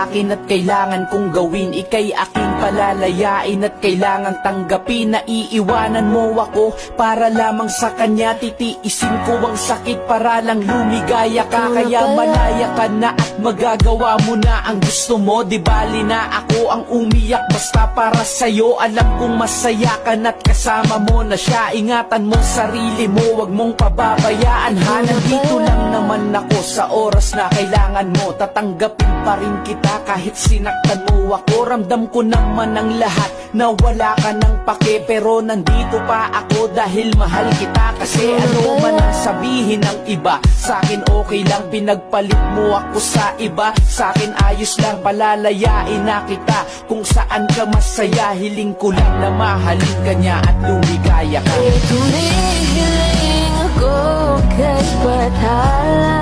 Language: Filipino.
akin at kailangan kong gawin. Ika'y aking palalayain at kailangang tanggapin. Na iiwanan mo ako para lamang sa kanya. Titiisin ko ang sakit para lang lumigaya ka. Kaya malaya ka na at magagawa mo na ang gusto mo. Di bali na ako ang umiyak basta para sa'yo. Alam kong masaya ka na't kasama mo na siya. Ingatan mo sarili mo, wag mong pababayaan ha. Nandito lang naman ako sa oras na kailangan mo. Tatanggapin pa rin kita kahit sinaktan mo ako. Ramdam ko naman ang lahat na wala ka ng pake. Pero nandito pa ako dahil mahal kita. Kasi ano man ang sabihin ng iba, sa'kin okay lang. Pinagpalit mo ako sa iba. Sa'kin ayos lang, palalayain na kita. Kung saan ka masaya, hiling ko lang na mahalin ka niya at lumigaya ka. Tumihiling ako kahit bahala.